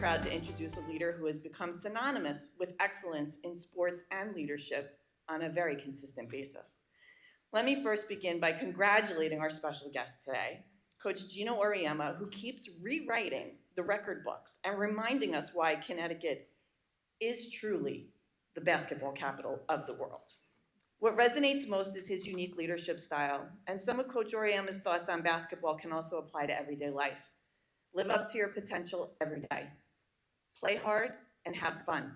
proud to introduce a leader who has become synonymous with excellence in sports and leadership on a very consistent basis. Let me first begin by congratulating our special guest today, Coach Geno Auriemma, who keeps rewriting the record books and reminding us why Connecticut is truly the basketball capital of the world. What resonates most is his unique leadership style, and some of Coach Auriemma's thoughts on basketball can also apply to everyday life. Live up to your potential every day. Play hard and have fun.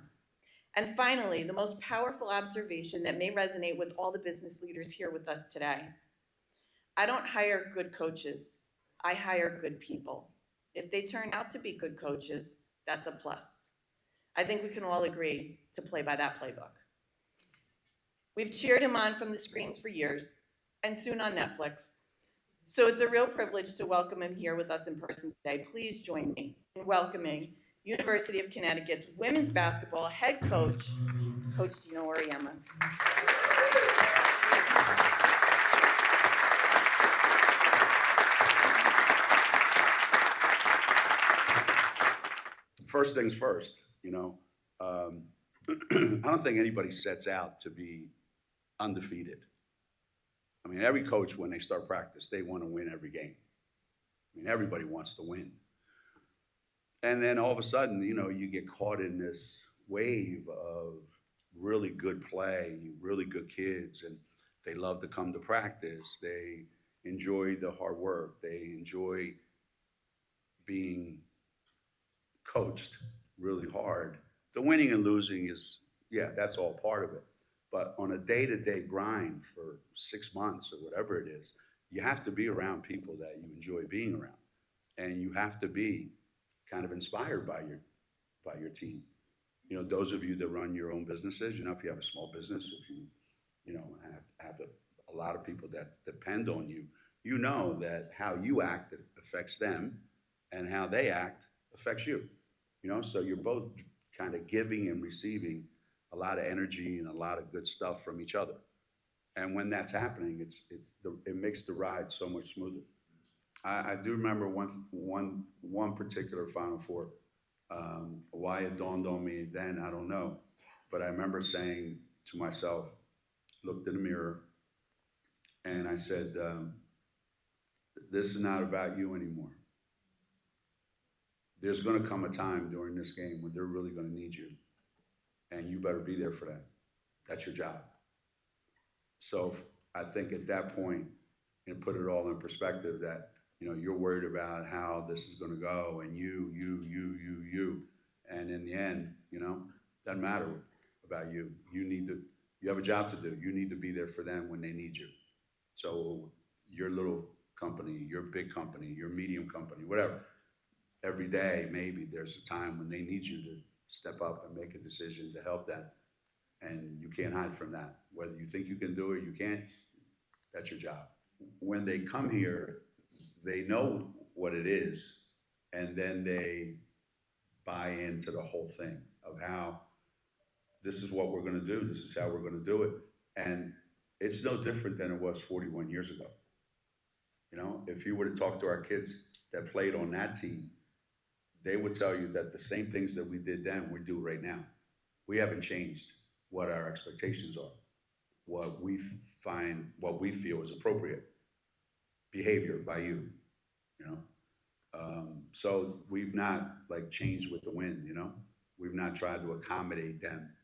And finally, the most powerful observation that may resonate with all the business leaders here with us today. I don't hire good coaches, I hire good people. If they turn out to be good coaches, that's a plus. I think we can all agree to play by that playbook. We've cheered him on from the screens for years, and soon on Netflix. So it's a real privilege to welcome him here with us in person today. Please join me in welcoming University of Connecticut's women's basketball head coach, Coach Geno Auriemma. First things first, I don't think anybody sets out to be undefeated. I mean, every coach, when they start practice, they want to win every game. I mean, everybody wants to win. And then all of a sudden, you get caught in this wave of really good play, really good kids, and they love to come to practice. They enjoy the hard work. They enjoy being coached really hard. The winning and losing is, that's all part of it. But on a day-to-day grind for 6 months or whatever it is, you have to be around people that you enjoy being around. And you have to be kind of inspired by your team. Those of you that run your own businesses, if you have a small business, if you have a lot of people that depend on you, you know that how you act affects them and how they act affects you. So you're both kind of giving and receiving a lot of energy and a lot of good stuff from each other. And when that's happening, it makes the ride so much smoother. I do remember one particular Final Four. Why it dawned on me then, I don't know. But I remember saying to myself, looked in the mirror, and I said, this is not about you anymore. There's going to come a time during this game when they're really going to need you. And you better be there for that. That's your job. So I think at that point, and put it all in perspective that, you're worried about how this is going to go and you. And in the end, doesn't matter about you. You have a job to do. You need to be there for them when they need you. So your little company, your big company, your medium company, whatever, every day, maybe there's a time when they need you to step up and make a decision to help them. And you can't hide from that. Whether you think you can do it or you can't, that's your job. When they come here, they know what it is, and then they buy into the whole thing of how this is what we're going to do. This is how we're going to do it. And it's no different than it was 41 years ago. If you were to talk to our kids that played on that team, they would tell you that the same things that we did then, we do right now. We haven't changed what our expectations are, what we feel is appropriate behavior by you, So we've not changed with the wind, We've not tried to accommodate them.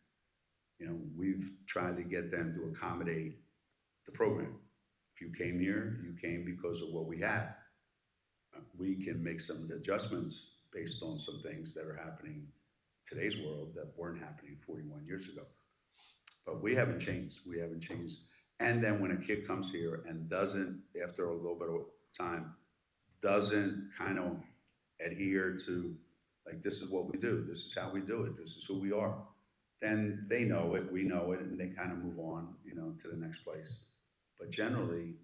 We've tried to get them to accommodate the program. If you came here, you came because of what we had. We can make some adjustments based on some things that are happening in today's world that weren't happening 41 years ago. But we haven't changed. We haven't changed. And then when a kid comes here and doesn't, after a little bit of time, doesn't kind of adhere to, this is what we do, this is how we do it, this is who we are, then they know it, we know it, and they kind of move on, to the next place. But generally,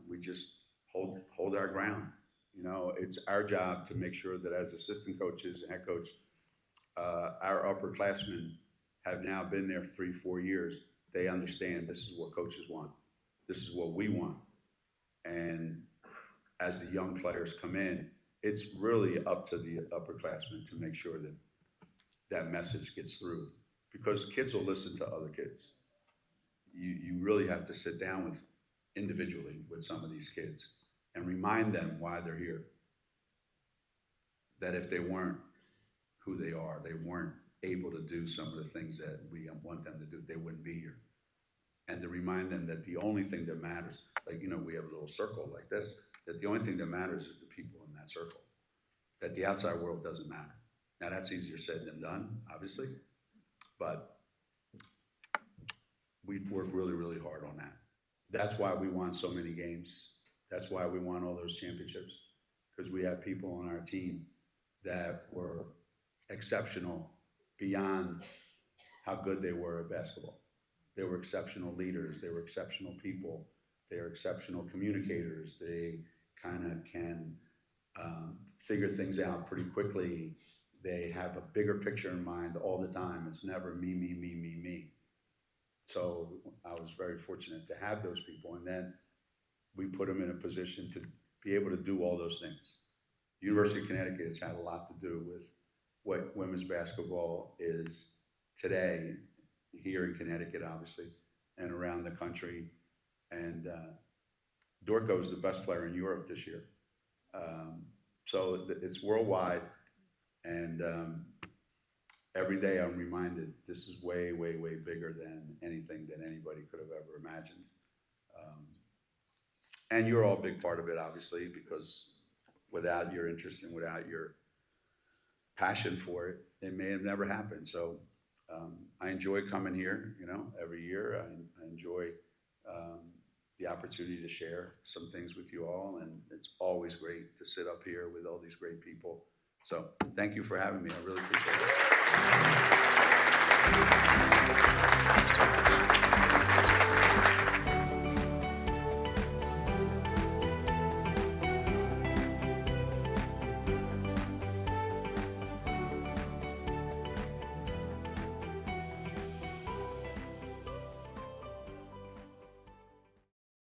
we just hold our ground. It's our job to make sure that as assistant coaches and head coach, our upperclassmen have now been there 3-4 years. They understand this is what coaches want. This is what we want. And as the young players come in, it's really up to the upperclassmen to make sure that that message gets through, because kids will listen to other kids. You really have to sit down with individually with some of these kids and remind them why they're here. That if they weren't who they are, they weren't able to do some of the things that we want them to do, they wouldn't be here. And to remind them that the only thing that matters, like, we have a little circle like this, that the only thing that matters is the people in that circle. That the outside world doesn't matter. Now, that's easier said than done, obviously, but we work really, really hard on that. That's why we won so many games. That's why we won all those championships, because we have people on our team that were exceptional beyond how good they were at basketball. They were exceptional leaders. They were exceptional people. They are exceptional communicators. They kind of can figure things out pretty quickly. They have a bigger picture in mind all the time. It's never me, me, me, me, me. So I was very fortunate to have those people, and then we put them in a position to be able to do all those things. University of Connecticut has had a lot to do with what women's basketball is today, here in Connecticut, obviously, and around the country. And Dorco is the best player in Europe this year. So it's worldwide, and every day I'm reminded this is way, way, way bigger than anything that anybody could have ever imagined. And you're all a big part of it, obviously, because without your interest and without your passion for it, it may have never happened. So I enjoy coming here, every year. I enjoy the opportunity to share some things with you all, and it's always great to sit up here with all these great people. So thank you for having me. I really appreciate it.